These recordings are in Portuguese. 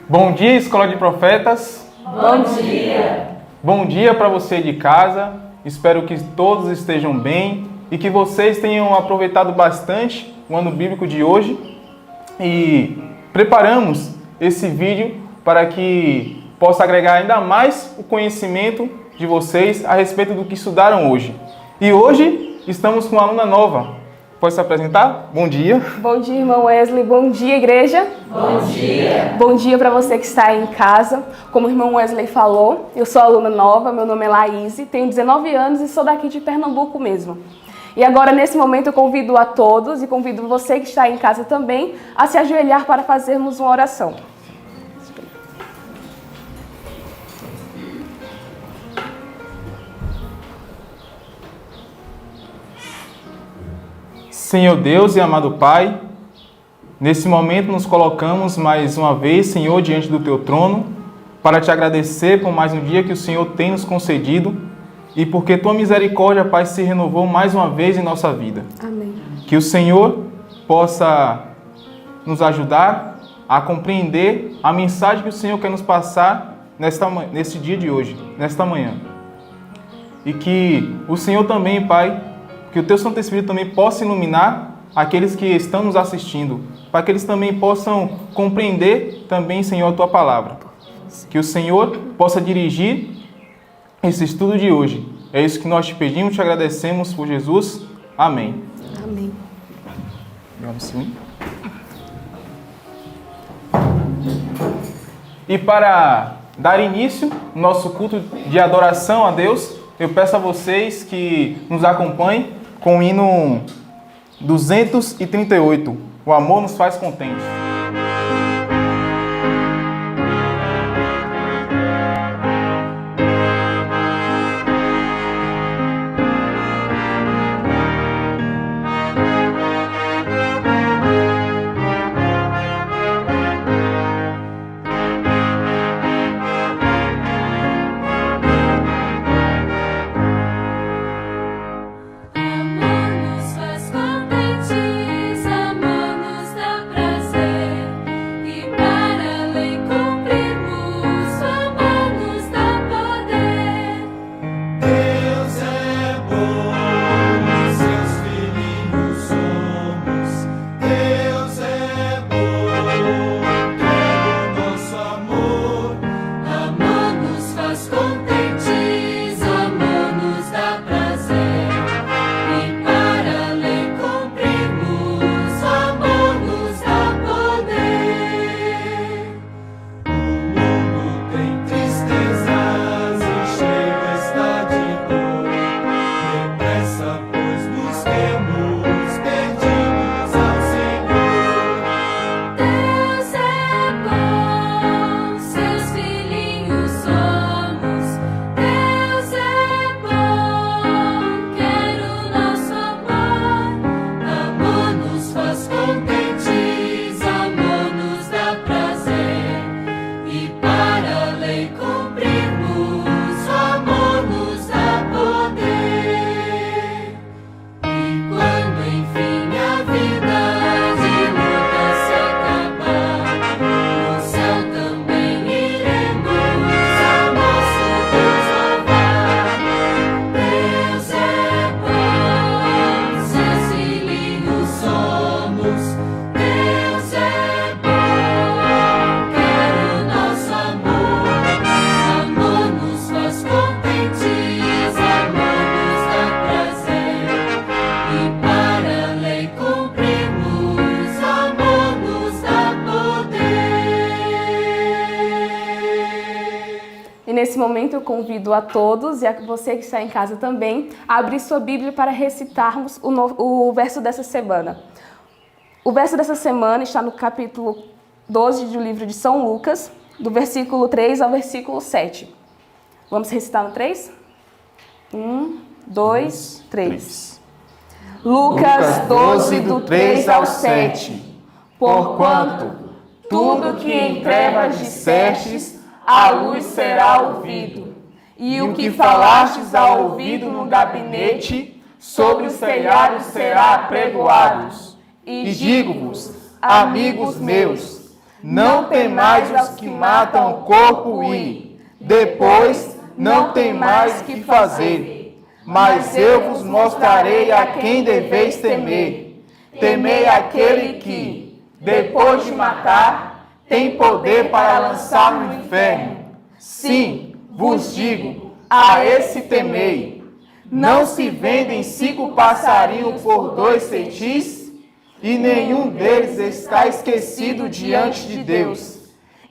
Bom dia, Escola de Profetas. Bom dia. Bom dia para você de casa. Espero que todos estejam bem e que vocês tenham aproveitado bastante o ano bíblico de hoje. E preparamos esse vídeo para que possa agregar ainda mais o conhecimento de vocês a respeito do que estudaram hoje. E hoje estamos com uma aluna nova. Pode se apresentar? Bom dia. Bom dia, irmão Wesley. Bom dia, igreja. Bom dia. Bom dia para você que está aí em casa. Como o irmão Wesley falou, eu sou aluna nova, meu nome é Laís, tenho 19 anos e sou daqui de Pernambuco mesmo. E agora, nesse momento, eu convido a todos e convido você que está aí em casa também a se ajoelhar para fazermos uma oração. Senhor Deus e amado Pai, nesse momento nos colocamos mais uma vez, Senhor, diante do Teu trono, para Te agradecer por mais um dia que o Senhor tem nos concedido e porque Tua misericórdia, Pai, se renovou mais uma vez em nossa vida. Amém. Que o Senhor possa nos ajudar a compreender a mensagem que o Senhor quer nos passar nesse dia de hoje, nesta manhã. E que o Senhor também, Pai, que o Teu Santo Espírito também possa iluminar aqueles que estão nos assistindo, para que eles também possam compreender também, Senhor, a Tua palavra. Que o Senhor possa dirigir esse estudo de hoje. É isso que nós te pedimos, te agradecemos por Jesus. Amém. Amém. E para dar início ao nosso culto de adoração a Deus, eu peço a vocês que nos acompanhem com o hino 238, O Amor Nos Faz Contentes. Nesse momento eu convido a todos e a você que está em casa também a abrir sua Bíblia para recitarmos o verso dessa semana. O verso dessa semana está no capítulo 12 do livro de São Lucas, do versículo 3 ao versículo 7. Vamos recitar no 3? 1, 2, 3. Lucas 12, do 3 ao 7. Porquanto tudo que em trevas dissestes, a luz será ouvido, e o que falastes ao ouvido no gabinete, sobre os telhados será apregoado. E digo-vos, amigos meus, não temais os que matam o corpo e, depois, não tem mais que fazer. Mas eu vos mostrarei a quem deveis temer. Temei aquele que, depois de matar, tem poder para lançar no inferno. Sim, vos digo, a esse temei. Não se vendem 5 passarinhos por 2 cetis, e nenhum deles está esquecido diante de Deus.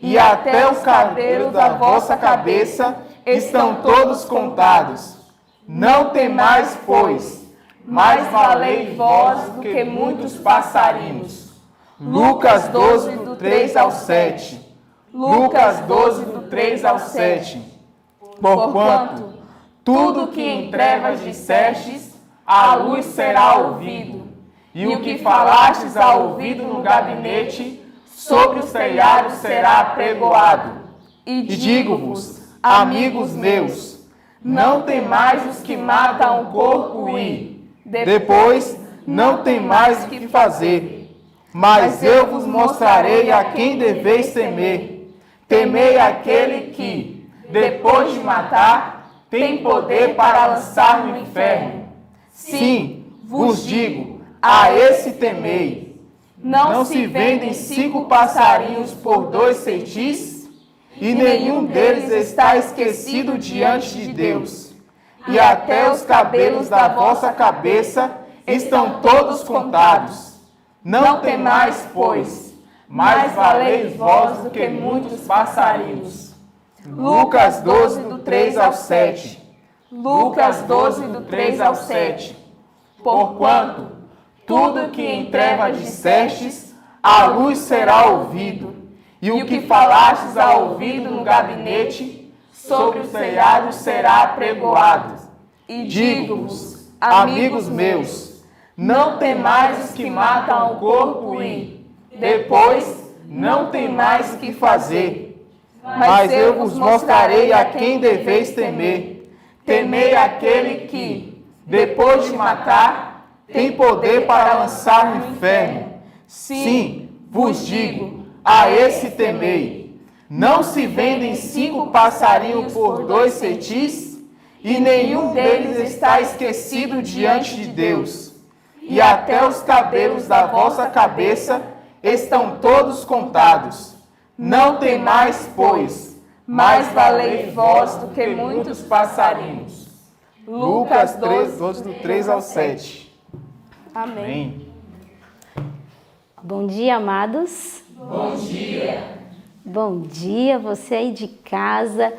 E até os cabelos da vossa cabeça estão todos contados. Não temais, pois, mais valei vós do que muitos passarinhos. Lucas 12, do 3 ao 7. Lucas 12, do 3 ao 7. Porquanto, tudo que em trevas dissestes, à luz será ouvido. E o que falastes ao ouvido no gabinete, sobre os telhados será apregoado. E digo-vos, amigos meus, não temais os que matam o corpo e, depois, não tem mais o que fazer. Mas eu vos mostrarei a quem deveis temer. Temei aquele que, depois de matar, tem poder para lançar no inferno. Sim, vos digo, a esse temei. Não se vendem 5 passarinhos por 2 cetis, e nenhum deles está esquecido diante de Deus. E até os cabelos da vossa cabeça estão todos contados. Não temais, pois, mais valeis vós do que muitos passarinhos. Lucas 12, do 3 ao 7. Lucas 12, do 3 ao 7. Porquanto, tudo que em trevas dissestes, à luz será ouvido. E o que falastes ao ouvido no gabinete, sobre os telhados será apregoado. E digo-vos, amigos meus, não temais os que matam o corpo e, depois, não tem mais que fazer. Mas eu vos mostrarei a quem deveis temer. Temei aquele que, depois de matar, tem poder para lançar no inferno. Sim, vos digo, a esse temei. Não se vendem 5 passarinhos por 2 cetis, e nenhum deles está esquecido diante de Deus. E até os cabelos da vossa cabeça estão todos contados. Não temais, pois, mais valei vós do que muitos passarinhos. Lucas 12, do 3 ao 7. Amém. Bom dia, amados. Bom dia. Bom dia, você aí de casa.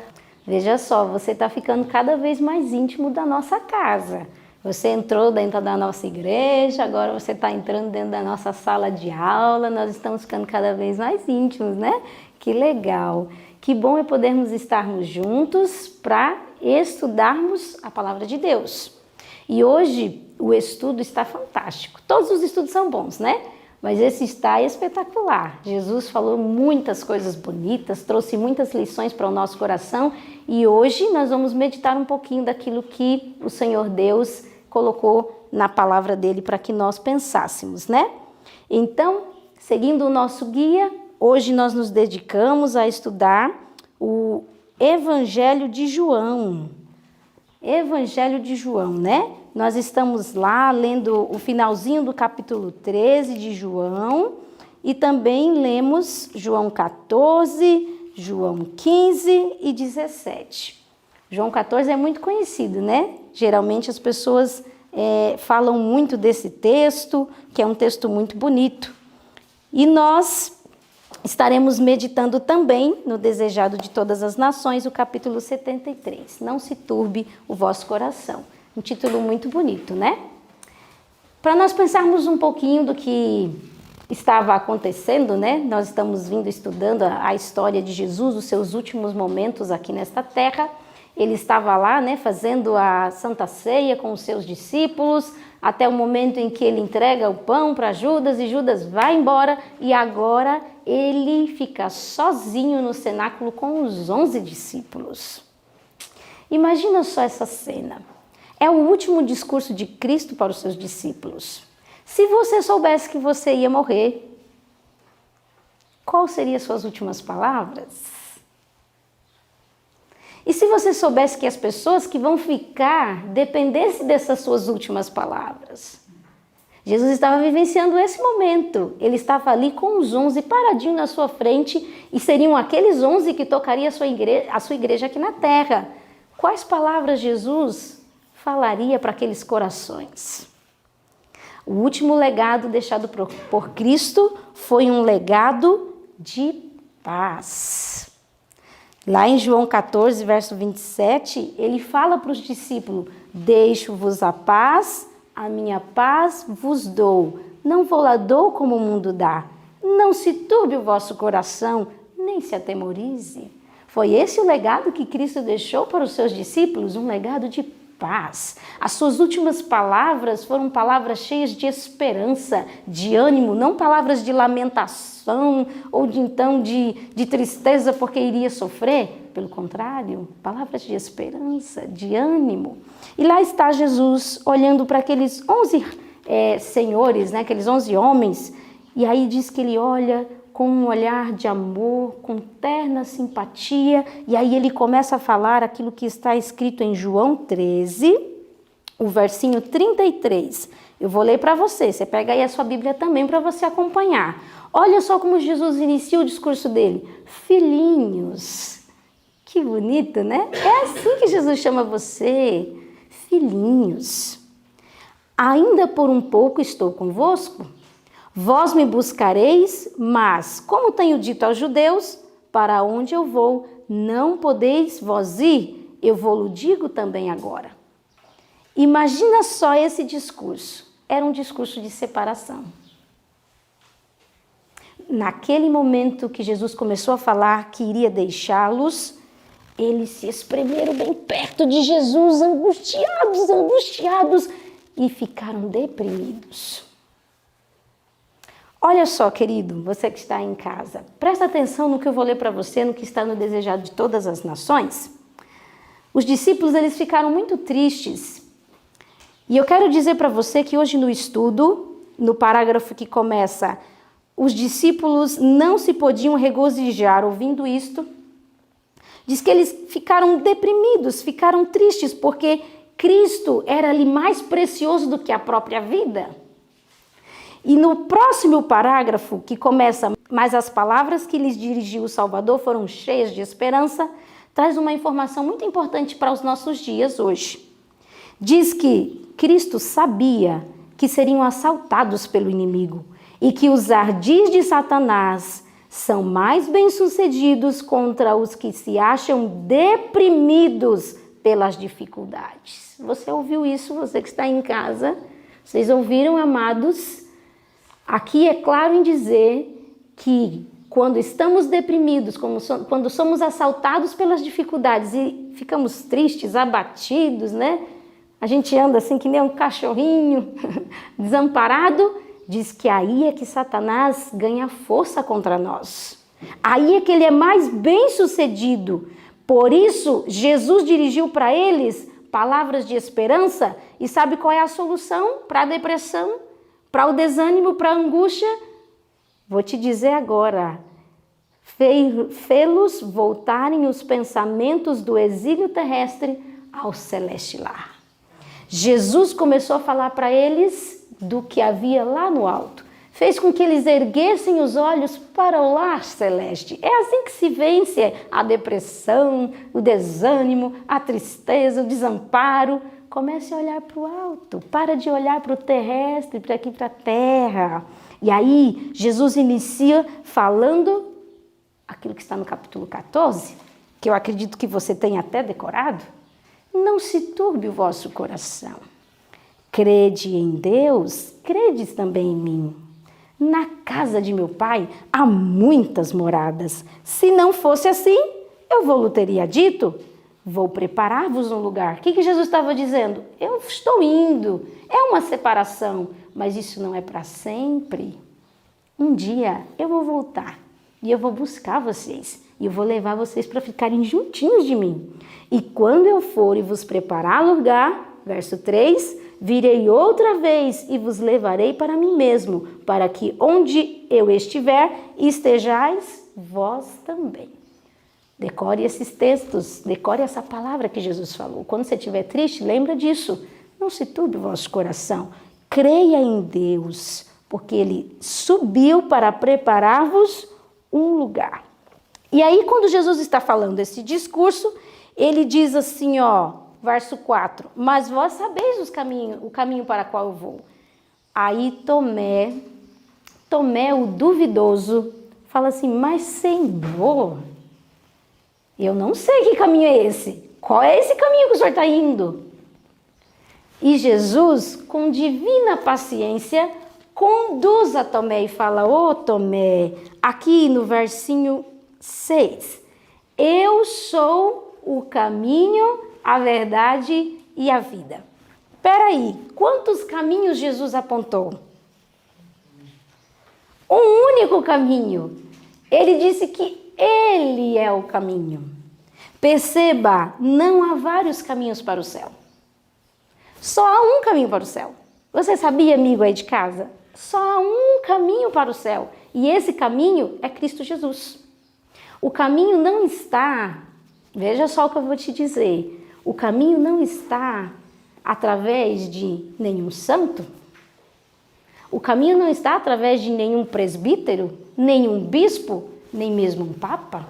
Veja só, você está ficando cada vez mais íntimo da nossa casa. Você entrou dentro da nossa igreja, agora você está entrando dentro da nossa sala de aula, nós estamos ficando cada vez mais íntimos, né? Que legal! Que bom é podermos estarmos juntos para estudarmos a palavra de Deus. E hoje o estudo está fantástico. Todos os estudos são bons, né? Mas esse está espetacular. Jesus falou muitas coisas bonitas, trouxe muitas lições para o nosso coração e hoje nós vamos meditar um pouquinho daquilo que o Senhor Deus colocou na palavra dele para que nós pensássemos, né? Então, seguindo o nosso guia, hoje nós nos dedicamos a estudar o Evangelho de João. Evangelho de João, né? Nós estamos lá lendo o finalzinho do capítulo 13 de João e também lemos João 14, João 15 e 17. João 14 é muito conhecido, né? Geralmente as pessoas falam muito desse texto, que é um texto muito bonito. E nós estaremos meditando também no Desejado de Todas as Nações, o capítulo 73. Não se turbe o vosso coração. Um título muito bonito, né? Para nós pensarmos um pouquinho do que estava acontecendo, né? Nós estamos vindo estudando a história de Jesus, os seus últimos momentos aqui nesta terra. Ele estava lá, né, fazendo a Santa Ceia com os seus discípulos, até o momento em que ele entrega o pão para Judas e Judas vai embora e agora ele fica sozinho no cenáculo com os 11 discípulos. Imagina só essa cena. É o último discurso de Cristo para os seus discípulos. Se você soubesse que você ia morrer, qual seriam as suas últimas palavras? E se você soubesse que as pessoas que vão ficar dependessem dessas suas últimas palavras? Jesus estava vivenciando esse momento. Ele estava ali com os 11 paradinho na sua frente e seriam aqueles 11 que tocariam a sua igreja aqui na terra. Quais palavras Jesus falaria para aqueles corações? O último legado deixado por Cristo foi um legado de paz. Lá em João 14, verso 27, ele fala para os discípulos: deixo-vos a paz, a minha paz vos dou. Não vou lá dou como o mundo dá. Não se turbe o vosso coração, nem se atemorize. Foi esse o legado que Cristo deixou para os seus discípulos, um legado de paz. As suas últimas palavras foram palavras cheias de esperança, de ânimo, não palavras de lamentação ou de tristeza porque iria sofrer. Pelo contrário, palavras de esperança, de ânimo. E lá está Jesus olhando para aqueles 11 senhores, né, aqueles 11 homens, e aí diz que ele olha com um olhar de amor, com terna simpatia, e aí ele começa a falar aquilo que está escrito em João 13, o versinho 33. Eu vou ler para você, você pega aí a sua Bíblia também para você acompanhar. Olha só como Jesus inicia o discurso dele. Filhinhos, que bonito, né? É assim que Jesus chama você, filhinhos. Ainda por um pouco estou convosco. Vós me buscareis, mas, como tenho dito aos judeus, para onde eu vou, não podeis vós ir, eu vou-lo digo também agora. Imagina só esse discurso. Era um discurso de separação. Naquele momento que Jesus começou a falar que iria deixá-los, eles se espremeram bem perto de Jesus, angustiados, e ficaram deprimidos. Olha só, querido, você que está em casa, presta atenção no que eu vou ler para você, no que está no desejado de todas as nações. Os discípulos, eles ficaram muito tristes. E eu quero dizer para você que hoje no estudo, no parágrafo que começa, os discípulos não se podiam regozijar ouvindo isto, diz que eles ficaram deprimidos, ficaram tristes, porque Cristo era-lhe mais precioso do que a própria vida. E no próximo parágrafo, que começa, mas as palavras que lhes dirigiu o Salvador foram cheias de esperança, traz uma informação muito importante para os nossos dias hoje. Diz que Cristo sabia que seriam assaltados pelo inimigo e que os ardis de Satanás são mais bem-sucedidos contra os que se acham deprimidos pelas dificuldades. Você ouviu isso, você que está em casa? Vocês ouviram, amados? Aqui é claro em dizer que quando estamos deprimidos, quando somos assaltados pelas dificuldades e ficamos tristes, abatidos, né? A gente anda assim que nem um cachorrinho desamparado, diz que aí é que Satanás ganha força contra nós. Aí é que ele é mais bem-sucedido. Por isso, Jesus dirigiu para eles palavras de esperança. E sabe qual é a solução para a depressão, para o desânimo, para a angústia? Vou te dizer agora. Fê-los voltarem os pensamentos do exílio terrestre ao celeste lar. Jesus começou a falar para eles do que havia lá no alto. Fez com que eles erguessem os olhos para o lar celeste. É assim que se vence a depressão, o desânimo, a tristeza, o desamparo. Comece a olhar para o alto. Para de olhar para o terrestre, para aqui, para a terra. E aí, Jesus inicia falando aquilo que está no capítulo 14, que eu acredito que você tenha até decorado. Não se turbe o vosso coração. Crede em Deus, credes também em mim. Na casa de meu pai há muitas moradas. Se não fosse assim, eu vou-lhe teria dito, vou preparar-vos um lugar. O que Jesus estava dizendo? Eu estou indo. É uma separação, mas isso não é para sempre. Um dia eu vou voltar e eu vou buscar vocês. E eu vou levar vocês para ficarem juntinhos de mim. E quando eu for e vos preparar lugar, verso 3, virei outra vez e vos levarei para mim mesmo, para que onde eu estiver, estejais vós também. Decore esses textos, decore essa palavra que Jesus falou. Quando você estiver triste, lembra disso. Não se turbe o vosso coração. Creia em Deus, porque Ele subiu para preparar-vos um lugar. E aí, quando Jesus está falando esse discurso, Ele diz assim, verso 4, mas vós sabeis o caminho para qual eu vou. Aí Tomé, o duvidoso, fala assim, mas Senhor, eu não sei que caminho é esse. Qual é esse caminho que o Senhor está indo? E Jesus, com divina paciência, conduz a Tomé e fala, Tomé, aqui no versinho 6, eu sou o caminho, a verdade e a vida. Espera aí, quantos caminhos Jesus apontou? Um único caminho. Ele disse que Ele é o caminho. Perceba, não há vários caminhos para o céu. Só há um caminho para o céu. Você sabia, amigo aí de casa? Só há um caminho para o céu. E esse caminho é Cristo Jesus. O caminho não está, veja só o que eu vou te dizer, o caminho não está através de nenhum santo, o caminho não está através de nenhum presbítero, nenhum bispo, nem mesmo um papa.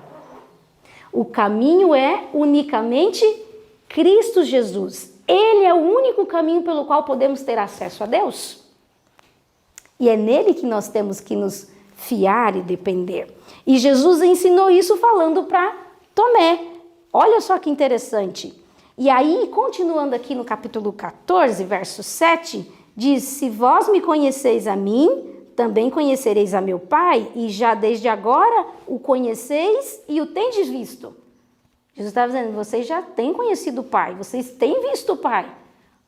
O caminho é unicamente Cristo Jesus. Ele é o único caminho pelo qual podemos ter acesso a Deus. E é nele que nós temos que nos fiar e depender. E Jesus ensinou isso falando para Tomé. Olha só que interessante. E aí, continuando aqui no capítulo 14, verso 7, diz, se vós me conheceis a mim, também conhecereis a meu Pai, e já desde agora o conheceis e o tendes visto. Jesus estava dizendo, vocês já têm conhecido o Pai, vocês têm visto o Pai.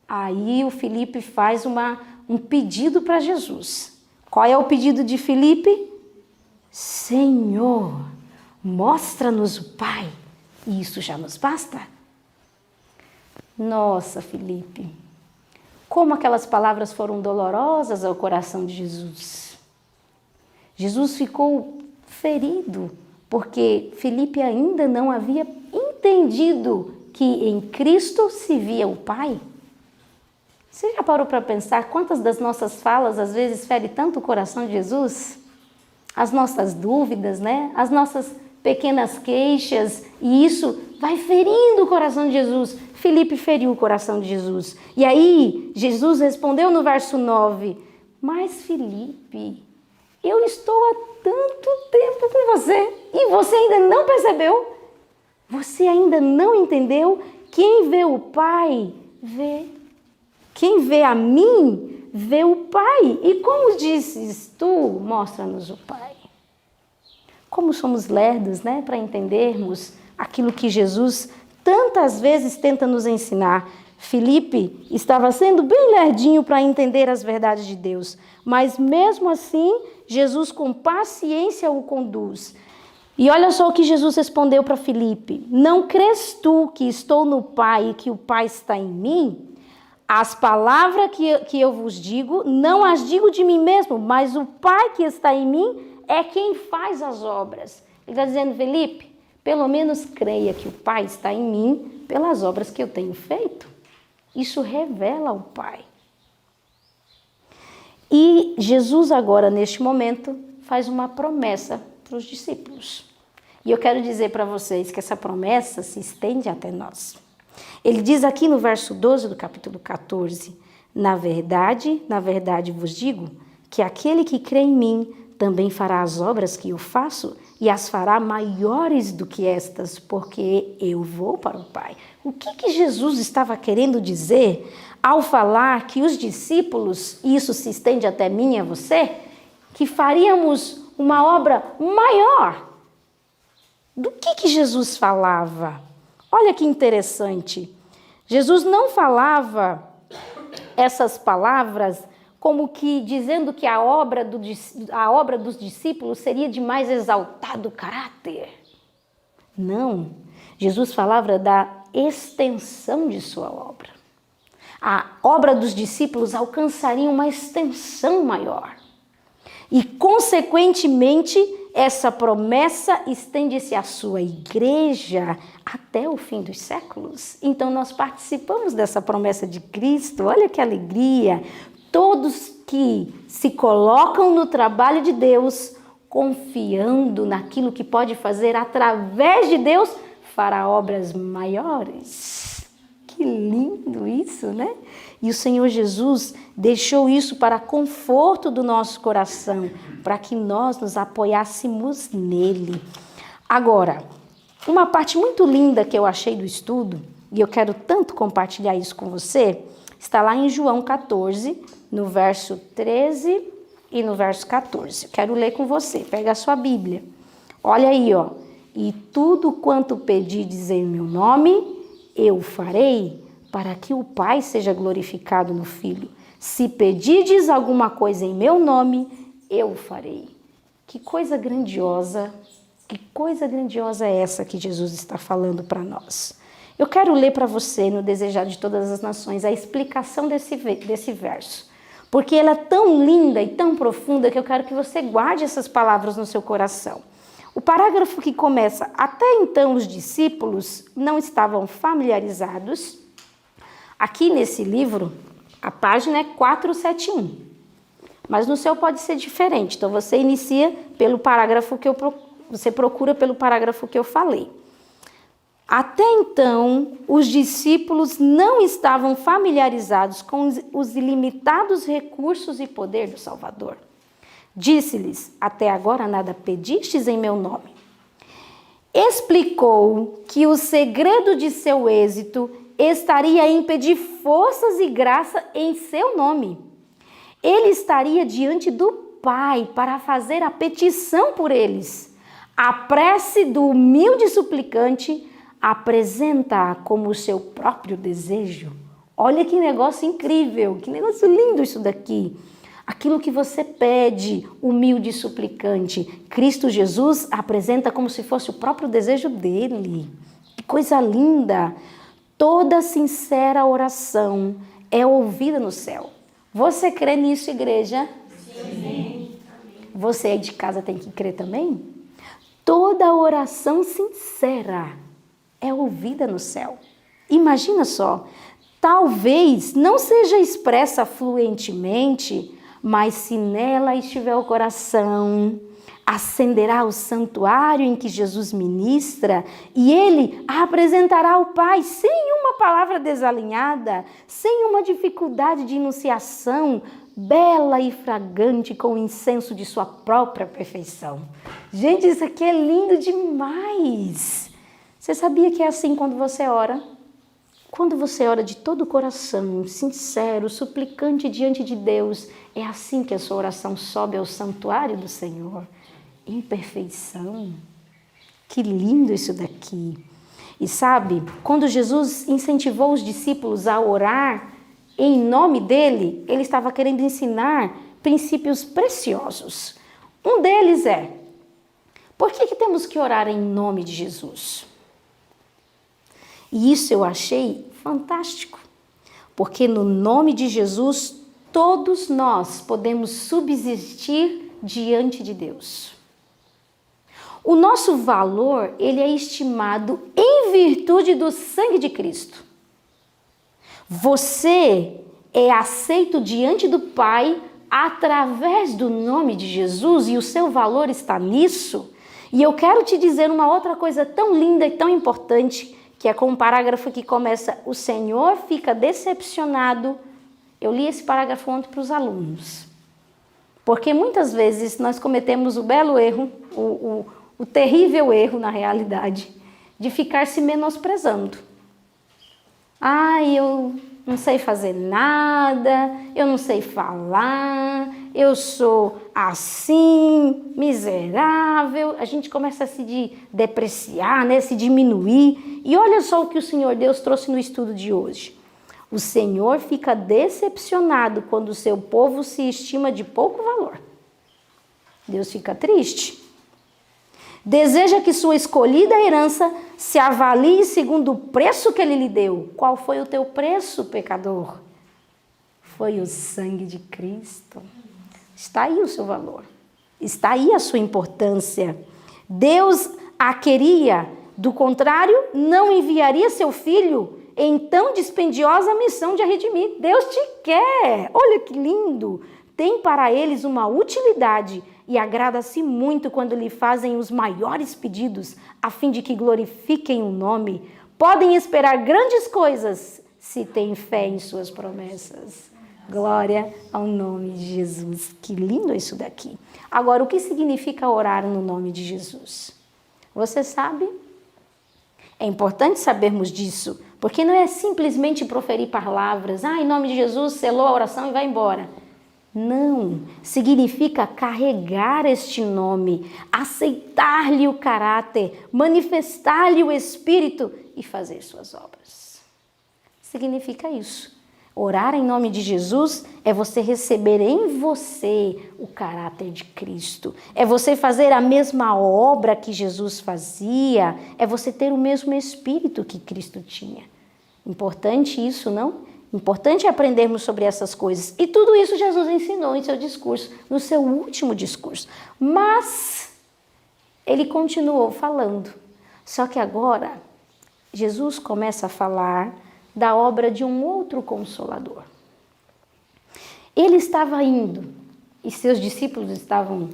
Aí o Filipe faz um pedido para Jesus. Qual é o pedido de Filipe? Senhor, mostra-nos o Pai, e isso já nos basta. Nossa, Filipe, como aquelas palavras foram dolorosas ao coração de Jesus. Jesus ficou ferido, porque Filipe ainda não havia entendido que em Cristo se via o Pai. Você já parou para pensar quantas das nossas falas às vezes ferem tanto o coração de Jesus? As nossas dúvidas, né? As nossas pequenas queixas, e isso vai ferindo o coração de Jesus. Filipe feriu o coração de Jesus. E aí, Jesus respondeu no verso 9, mas Filipe, eu estou há tanto tempo com você e você ainda não percebeu? Você ainda não entendeu? Quem vê o Pai, vê. Quem vê a mim, vê o Pai. E como dizes tu, mostra-nos o Pai. Como somos lerdos, né, para entendermos aquilo que Jesus tantas vezes tenta nos ensinar. Filipe estava sendo bem lerdinho para entender as verdades de Deus, mas mesmo assim, Jesus com paciência o conduz. E olha só o que Jesus respondeu para Filipe, não crês tu que estou no Pai e que o Pai está em mim? As palavras que eu vos digo, não as digo de mim mesmo, mas o Pai que está em mim é quem faz as obras. Ele está dizendo, Filipe, pelo menos creia que o Pai está em mim pelas obras que eu tenho feito. Isso revela o Pai. E Jesus agora, neste momento, faz uma promessa para os discípulos. E eu quero dizer para vocês que essa promessa se estende até nós. Ele diz aqui no verso 12 do capítulo 14, na verdade vos digo, que aquele que crê em mim também fará as obras que eu faço e as fará maiores do que estas, porque eu vou para o Pai. O que Jesus estava querendo dizer ao falar que os discípulos, e isso se estende até mim e a você, que faríamos uma obra maior? Do que Jesus falava? Olha que interessante. Jesus não falava essas palavras como que dizendo que a obra dos discípulos seria de mais exaltado caráter. Não. Jesus falava da extensão de sua obra. a obra dos discípulos alcançaria uma extensão maior. E, consequentemente, essa promessa estende-se à sua igreja até o fim dos séculos. Então, nós participamos dessa promessa de Cristo. Olha que alegria! Todos que se colocam no trabalho de Deus, confiando naquilo que pode fazer através de Deus, fará obras maiores. Que lindo isso, né? E o Senhor Jesus deixou isso para conforto do nosso coração, para que nós nos apoiássemos nele. Agora, uma parte muito linda que eu achei do estudo, e eu quero tanto compartilhar isso com você, está lá em João 14, no verso 13 e no verso 14. Eu quero ler com você, pega a sua Bíblia. Olha aí, ó. E tudo quanto pedides em meu nome, eu farei, para que o Pai seja glorificado no Filho. Se pedides alguma coisa em meu nome, eu farei. Que coisa grandiosa é essa que Jesus está falando para nós. Eu quero ler para você, no Desejado de Todas as Nações, a explicação desse verso. Porque ela é tão linda e tão profunda que eu quero que você guarde essas palavras no seu coração. O parágrafo que começa, até então os discípulos não estavam familiarizados. Aqui nesse livro, a página é 471, mas no seu pode ser diferente. Então, você inicia pelo parágrafo você procura pelo parágrafo que eu falei. Até então, os discípulos não estavam familiarizados com os ilimitados recursos e poder do Salvador. Disse-lhes, até agora nada pedistes em meu nome. Explicou que o segredo de seu êxito estaria em pedir forças e graça em seu nome. Ele estaria diante do Pai para fazer a petição por eles. A prece do humilde suplicante apresenta como seu próprio desejo. Olha que negócio incrível, que negócio lindo isso daqui. Aquilo que você pede, humilde suplicante, Cristo Jesus apresenta como se fosse o próprio desejo dele. Que coisa linda! Toda sincera oração é ouvida no céu. Você crê nisso, igreja? Sim. Você aí de casa tem que crer também? Toda oração sincera é ouvida no céu. Imagina só, talvez não seja expressa fluentemente, mas se nela estiver o coração, acenderá o santuário em que Jesus ministra e ele a apresentará ao Pai sem uma palavra desalinhada, sem uma dificuldade de enunciação, bela e fragante com o incenso de sua própria perfeição. Gente, isso aqui é lindo demais! Você sabia que é assim quando você ora? Quando você ora de todo o coração, sincero, suplicante diante de Deus, é assim que a sua oração sobe ao santuário do Senhor. Em perfeição. Que lindo isso daqui. E sabe, quando Jesus incentivou os discípulos a orar em nome dele, ele estava querendo ensinar princípios preciosos. Um deles é, por que temos que orar em nome de Jesus? E isso eu achei fantástico, porque no nome de Jesus, todos nós podemos subsistir diante de Deus. O nosso valor, ele é estimado em virtude do sangue de Cristo. Você é aceito diante do Pai através do nome de Jesus e o seu valor está nisso. E eu quero te dizer uma outra coisa tão linda e tão importante, que é com um parágrafo que começa, o Senhor fica decepcionado. Eu li esse parágrafo ontem para os alunos. Porque muitas vezes nós cometemos o belo erro, o terrível erro na realidade, de ficar se menosprezando. Eu não sei fazer nada, eu não sei falar, eu sou assim, miserável. A gente começa a se depreciar, né? Se diminuir. E olha só o que o Senhor Deus trouxe no estudo de hoje. O Senhor fica decepcionado quando o seu povo se estima de pouco valor. Deus fica triste. Deseja que sua escolhida herança se avalie segundo o preço que ele lhe deu. Qual foi o teu preço, pecador? Foi o sangue de Cristo. Está aí o seu valor. Está aí a sua importância. Deus a queria, do contrário, não enviaria seu filho em tão dispendiosa missão de a redimir. Deus te quer. Olha que lindo. Tem para eles uma utilidade e agrada-se muito quando lhe fazem os maiores pedidos, a fim de que glorifiquem o nome. Podem esperar grandes coisas se têm fé em suas promessas. Glória ao nome de Jesus. Que lindo isso daqui. Agora, o que significa orar no nome de Jesus? Você sabe? É importante sabermos disso, porque não é simplesmente proferir palavras. Em nome de Jesus, selou a oração e vai embora. Não, significa carregar este nome, aceitar-lhe o caráter, manifestar-lhe o Espírito e fazer suas obras. Significa isso. Orar em nome de Jesus é você receber em você o caráter de Cristo. É você fazer a mesma obra que Jesus fazia. É você ter o mesmo Espírito que Cristo tinha. Importante isso, não? Importante aprendermos sobre essas coisas. E tudo isso Jesus ensinou em seu discurso, no seu último discurso. Mas ele continuou falando. Só que agora, Jesus começa a falar da obra de um outro Consolador. Ele estava indo e seus discípulos estavam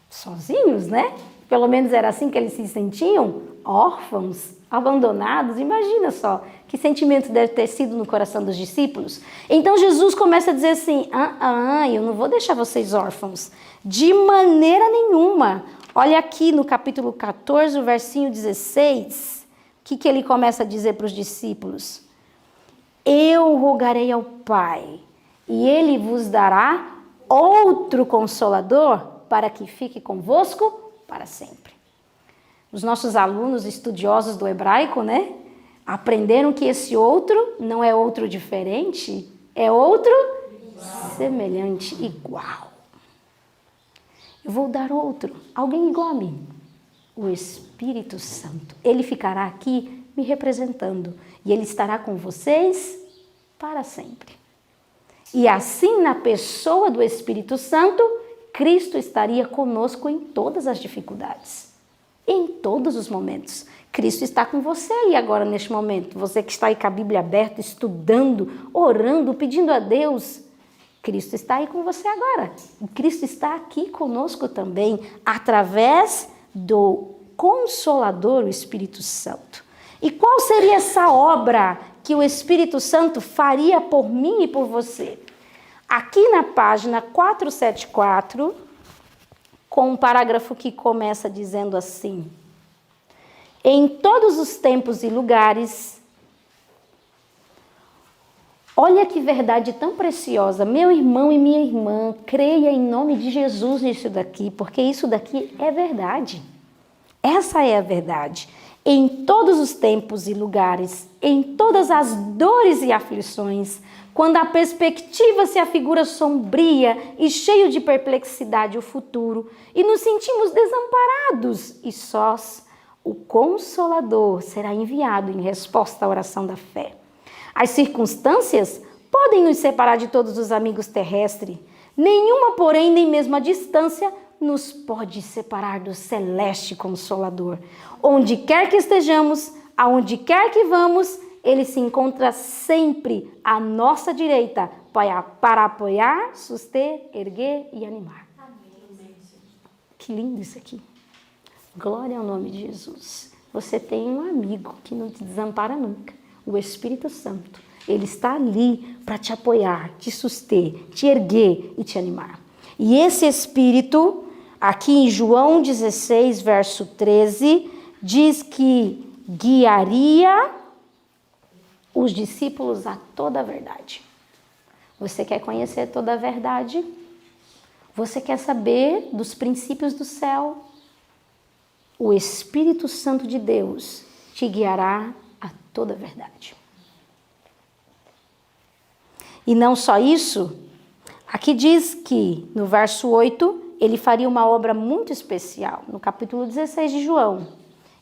sozinhos, né? Pelo menos era assim que eles se sentiam, órfãos, abandonados. Imagina só que sentimento deve ter sido no coração dos discípulos. Então Jesus começa a dizer assim, eu não vou deixar vocês órfãos, de maneira nenhuma. Olha aqui no capítulo 14, o versinho 16, o que ele começa a dizer para os discípulos? Eu rogarei ao Pai, e Ele vos dará outro Consolador para que fique convosco para sempre. Os nossos alunos estudiosos do hebraico, né? Aprenderam que esse outro não é outro diferente, é outro semelhante, igual. Eu vou dar outro, alguém igual a mim. O Espírito Santo. Ele ficará aqui me representando e ele estará com vocês para sempre. E assim, na pessoa do Espírito Santo, Cristo estaria conosco em todas as dificuldades, em todos os momentos. Cristo está com você aí agora, neste momento. Você que está aí com a Bíblia aberta, estudando, orando, pedindo a Deus. Cristo está aí com você agora. E Cristo está aqui conosco também, através do Consolador, o Espírito Santo. E qual seria essa obra que o Espírito Santo faria por mim e por você? Aqui na página 474, com um parágrafo que começa dizendo assim: em todos os tempos e lugares, olha que verdade tão preciosa, meu irmão e minha irmã, creia em nome de Jesus nisso daqui, porque isso daqui é verdade. Essa é a verdade. Em todos os tempos e lugares, em todas as dores e aflições, quando a perspectiva se afigura sombria e cheio de perplexidade o futuro, e nos sentimos desamparados e sós, o Consolador será enviado em resposta à oração da fé. As circunstâncias podem nos separar de todos os amigos terrestres, nenhuma, porém, nem mesmo a distância, nos pode separar do celeste Consolador. Onde quer que estejamos, aonde quer que vamos, ele se encontra sempre à nossa direita para apoiar, suster, erguer e animar. Amém. Que lindo isso aqui. Glória ao nome de Jesus. Você tem um amigo que não te desampara nunca, o Espírito Santo. Ele está ali para te apoiar, te suster, te erguer e te animar. E esse Espírito, aqui em João 16, verso 13, diz que guiaria os discípulos a toda a verdade. Você quer conhecer toda a verdade? Você quer saber dos princípios do céu? O Espírito Santo de Deus te guiará a toda a verdade. E não só isso, aqui diz que no verso 8, ele faria uma obra muito especial, no capítulo 16 de João.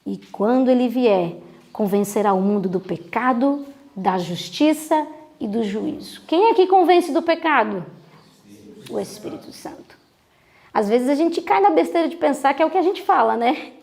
E quando ele vier, convencerá o mundo do pecado, da justiça e do juízo. Quem é que convence do pecado? O Espírito Santo. Às vezes a gente cai na besteira de pensar que é o que a gente fala, né?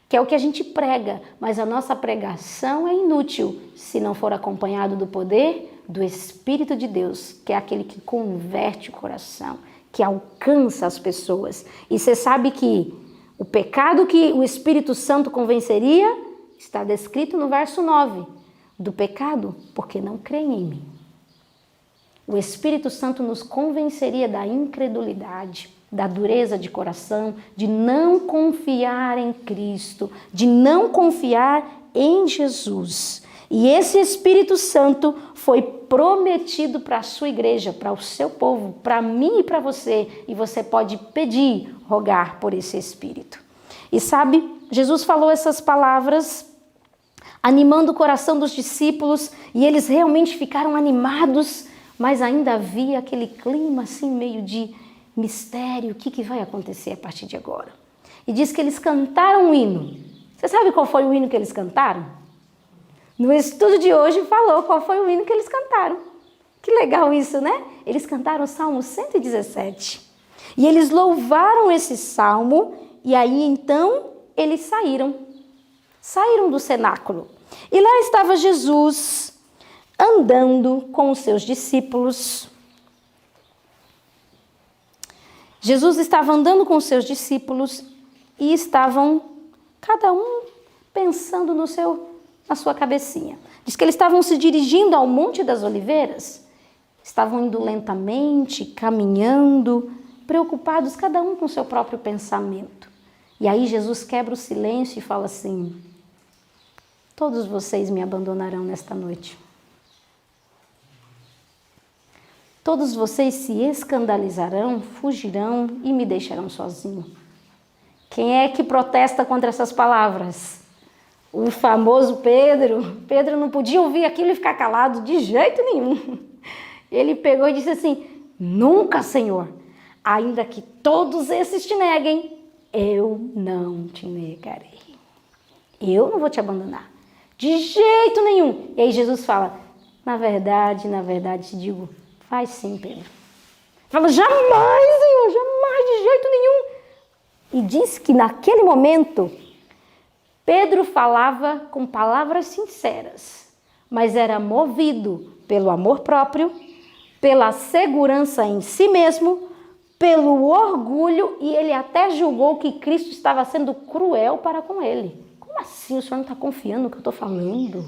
Que é o que a gente prega, mas a nossa pregação é inútil se não for acompanhado do poder do Espírito de Deus, que é aquele que converte o coração, que alcança as pessoas. E você sabe que o pecado que o Espírito Santo convenceria está descrito no verso 9. Do pecado, porque não creem em mim. O Espírito Santo nos convenceria da incredulidade, da dureza de coração, de não confiar em Cristo, de não confiar em Jesus. E esse Espírito Santo foi prometido para a sua igreja, para o seu povo, para mim e para você. E você pode pedir, rogar por esse Espírito. E sabe, Jesus falou essas palavras animando o coração dos discípulos, e eles realmente ficaram animados, mas ainda havia aquele clima assim meio de mistério, o que vai acontecer a partir de agora? E diz que eles cantaram um hino. Você sabe qual foi o hino que eles cantaram? No estudo de hoje falou qual foi o hino que eles cantaram. Que legal isso, né? Eles cantaram o Salmo 117. E eles louvaram esse salmo, e aí então eles saíram do cenáculo. E lá estava Jesus andando com os seus discípulos. Jesus estava andando com os seus discípulos e estavam cada um pensando na sua cabecinha. Diz que eles estavam se dirigindo ao Monte das Oliveiras, estavam indo lentamente, caminhando, preocupados cada um com o seu próprio pensamento. E aí Jesus quebra o silêncio e fala assim: todos vocês me abandonarão nesta noite. Todos vocês se escandalizarão, fugirão e me deixarão sozinho. Quem é que protesta contra essas palavras? O famoso Pedro. Pedro não podia ouvir aquilo e ficar calado de jeito nenhum. Ele pegou e disse assim: nunca, Senhor, ainda que todos esses te neguem, eu não te negarei. Eu não vou te abandonar. De jeito nenhum. E aí Jesus fala: na verdade te digo, vai sim, Pedro. Fala: jamais, Senhor, jamais, de jeito nenhum. E diz que naquele momento, Pedro falava com palavras sinceras, mas era movido pelo amor próprio, pela segurança em si mesmo, pelo orgulho, e ele até julgou que Cristo estava sendo cruel para com ele. Como assim? O senhor não está confiando no que eu estou falando?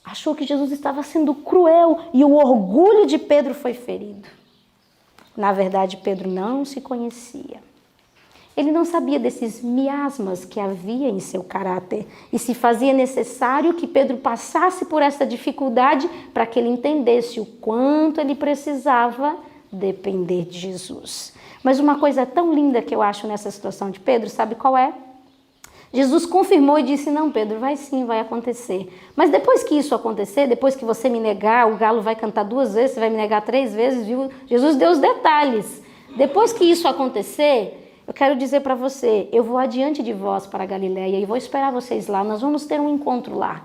Achou que Jesus estava sendo cruel e o orgulho de Pedro foi ferido. Na verdade, Pedro não se conhecia. Ele não sabia desses miasmas que havia em seu caráter e se fazia necessário que Pedro passasse por essa dificuldade para que ele entendesse o quanto ele precisava depender de Jesus. Mas uma coisa tão linda que eu acho nessa situação de Pedro, sabe qual é? Jesus confirmou e disse: não, Pedro, vai sim, vai acontecer. Mas depois que isso acontecer, depois que você me negar, o galo vai cantar 2 vezes, você vai me negar 3 vezes, viu? Jesus deu os detalhes. Depois que isso acontecer, eu quero dizer para você, eu vou adiante de vós para a Galileia e vou esperar vocês lá, nós vamos ter um encontro lá.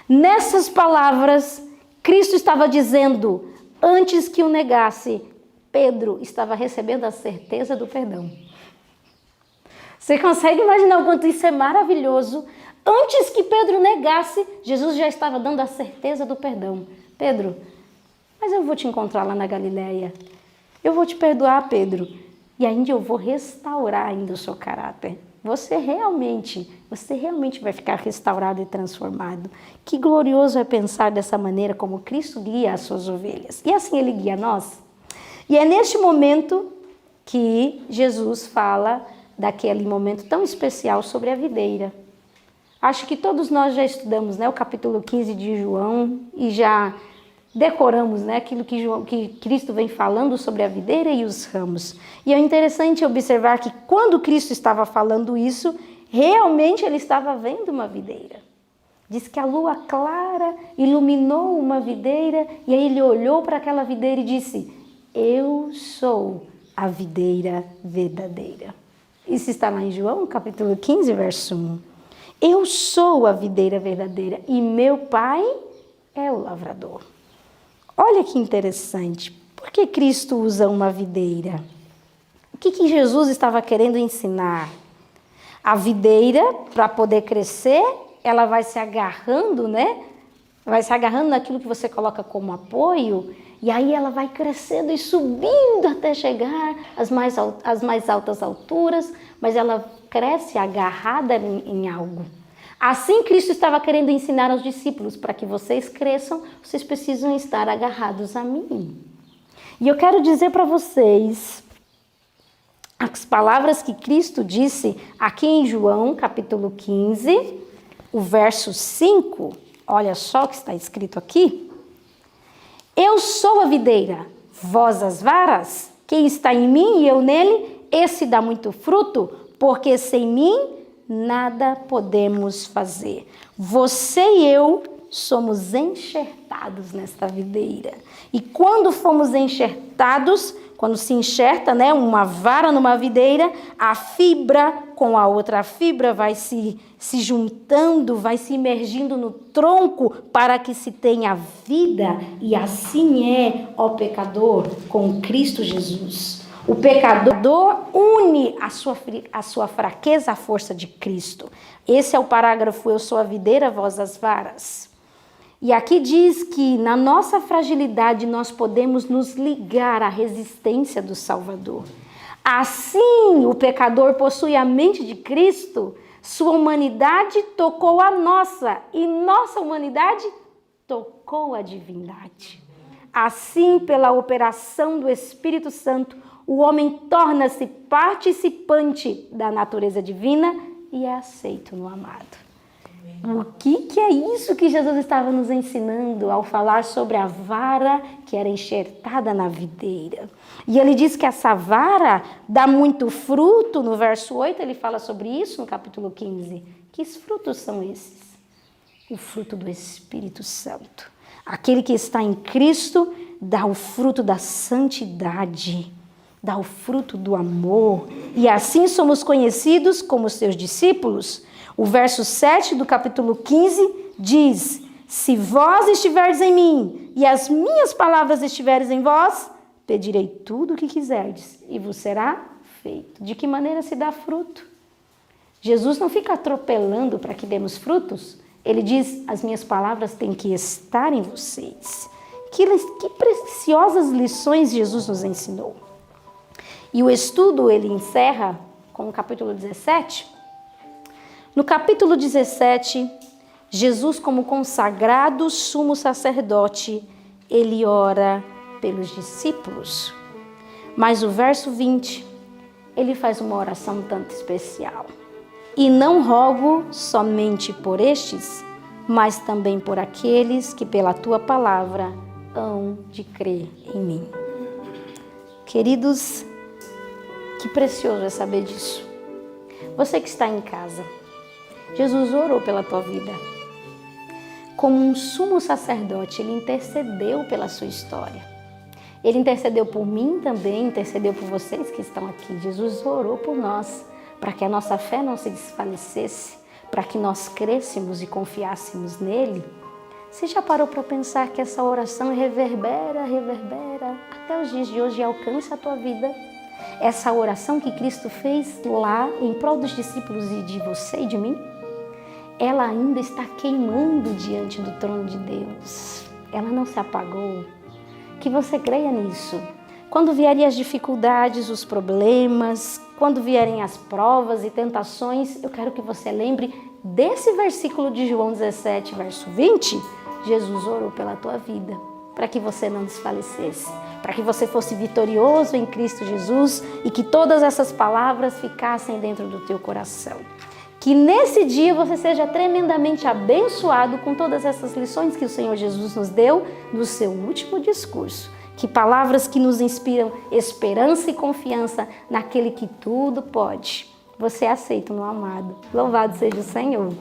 Nessas palavras, Cristo estava dizendo: antes que o negasse, Pedro estava recebendo a certeza do perdão. Você consegue imaginar o quanto isso é maravilhoso? Antes que Pedro negasse, Jesus já estava dando a certeza do perdão. Pedro, mas eu vou te encontrar lá na Galileia. Eu vou te perdoar, Pedro. E ainda eu vou restaurar ainda o seu caráter. Você realmente vai ficar restaurado e transformado. Que glorioso é pensar dessa maneira como Cristo guia as suas ovelhas. E assim Ele guia nós. E é neste momento que Jesus fala daquele momento tão especial sobre a videira. Acho que todos nós já estudamos, né, o capítulo 15 de João e já decoramos, né, aquilo que Cristo vem falando sobre a videira e os ramos. E é interessante observar que quando Cristo estava falando isso, realmente ele estava vendo uma videira. Diz que a lua clara iluminou uma videira e aí ele olhou para aquela videira e disse: eu sou a videira verdadeira. Isso está lá em João, capítulo 15, verso 1. Eu sou a videira verdadeira e meu pai é o lavrador. Olha que interessante. Por que Cristo usa uma videira? O que Jesus estava querendo ensinar? A videira, para poder crescer, ela vai se agarrando, né? Vai se agarrando naquilo que você coloca como apoio, e aí ela vai crescendo e subindo até chegar às mais altas alturas, mas ela cresce agarrada em algo. Assim Cristo estava querendo ensinar aos discípulos, para que vocês cresçam, vocês precisam estar agarrados a mim. E eu quero dizer para vocês as palavras que Cristo disse aqui em João, capítulo 15, o verso 5, olha só o que está escrito aqui. Eu sou a videira, vós as varas, quem está em mim e eu nele, esse dá muito fruto, porque sem mim nada podemos fazer. Você e eu somos enxertados nesta videira. E quando fomos enxertados, quando se enxerta, né, uma vara numa videira, a fibra com a outra fibra vai se juntando, vai se imergindo no tronco para que se tenha vida. E assim é, ó pecador, com Cristo Jesus. O pecador une a sua fraqueza à força de Cristo. Esse é o parágrafo, eu sou a videira, vós as varas. E aqui diz que na nossa fragilidade nós podemos nos ligar à resistência do Salvador. Assim, o pecador possui a mente de Cristo, sua humanidade tocou a nossa e nossa humanidade tocou a divindade. Assim, pela operação do Espírito Santo, o homem torna-se participante da natureza divina e é aceito no amado. O que é isso que Jesus estava nos ensinando ao falar sobre a vara que era enxertada na videira? E ele diz que essa vara dá muito fruto, no verso 8 ele fala sobre isso no capítulo 15. Que frutos são esses? O fruto do Espírito Santo. Aquele que está em Cristo dá o fruto da santidade, dá o fruto do amor. E assim somos conhecidos como seus discípulos. O verso 7 do capítulo 15 diz: se vós estiverdes em mim e as minhas palavras estiverem em vós, pedirei tudo o que quiserdes e vos será feito. De que maneira se dá fruto? Jesus não fica atropelando para que demos frutos. Ele diz, as minhas palavras têm que estar em vocês. Que preciosas lições Jesus nos ensinou. E o estudo ele encerra com o capítulo 17. No capítulo 17, Jesus, como consagrado sumo sacerdote, ele ora pelos discípulos. Mas o verso 20, ele faz uma oração um tanto especial. E não rogo somente por estes, mas também por aqueles que pela tua palavra hão de crer em mim. Queridos, que precioso é saber disso. Você que está em casa, Jesus orou pela tua vida. Como um sumo sacerdote, ele intercedeu pela sua história. Ele intercedeu por mim também, intercedeu por vocês que estão aqui. Jesus orou por nós, para que a nossa fé não se desfalecesse, para que nós crescêssemos e confiássemos nele. Você já parou para pensar que essa oração reverbera até os dias de hoje e alcança a tua vida? Essa oração que Cristo fez lá em prol dos discípulos e de você e de mim, ela ainda está queimando diante do trono de Deus. Ela não se apagou. Que você creia nisso. Quando vierem as dificuldades, os problemas, quando vierem as provas e tentações, eu quero que você lembre desse versículo de João 17, verso 20. Jesus orou pela tua vida, para que você não desfalecesse, para que você fosse vitorioso em Cristo Jesus e que todas essas palavras ficassem dentro do teu coração. Que nesse dia você seja tremendamente abençoado com todas essas lições que o Senhor Jesus nos deu no seu último discurso. Que palavras que nos inspiram esperança e confiança naquele que tudo pode. Você é aceito no amado. Louvado seja o Senhor.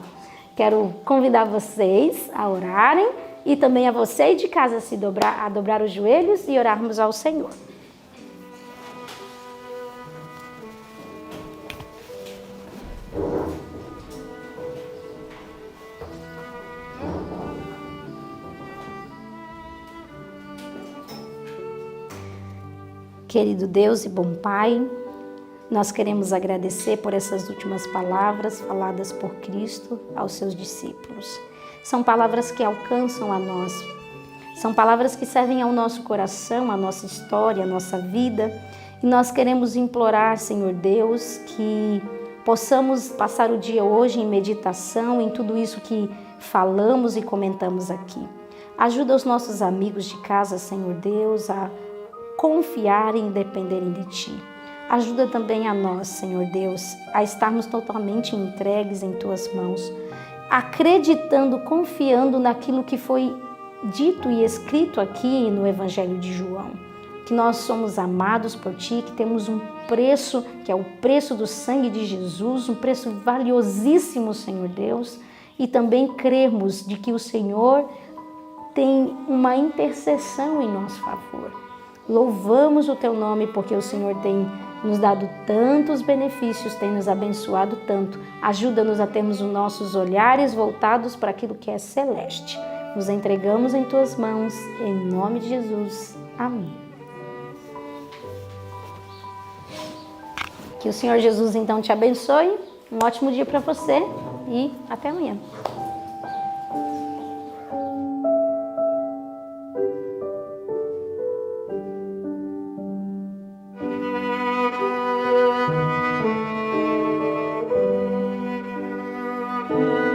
Quero convidar vocês a orarem e também a você de casa a dobrar os joelhos e orarmos ao Senhor. Querido Deus e bom Pai, nós queremos agradecer por essas últimas palavras faladas por Cristo aos seus discípulos. São palavras que alcançam a nós, são palavras que servem ao nosso coração, à nossa história, à nossa vida. E nós queremos implorar, Senhor Deus, que possamos passar o dia hoje em meditação, em tudo isso que falamos e comentamos aqui. Ajuda os nossos amigos de casa, Senhor Deus, a confiarem e dependerem de Ti. Ajuda também a nós, Senhor Deus, a estarmos totalmente entregues em Tuas mãos, acreditando, confiando naquilo que foi dito e escrito aqui no Evangelho de João, que nós somos amados por Ti, que temos um preço, que é o preço do sangue de Jesus, um preço valiosíssimo, Senhor Deus, e também crermos de que o Senhor tem uma intercessão em nosso favor. Louvamos o Teu nome porque o Senhor tem nos dado tantos benefícios, tem nos abençoado tanto. Ajuda-nos a termos os nossos olhares voltados para aquilo que é celeste. Nos entregamos em Tuas mãos, em nome de Jesus. Amém. Que o Senhor Jesus então te abençoe. Um ótimo dia para você e até amanhã. Música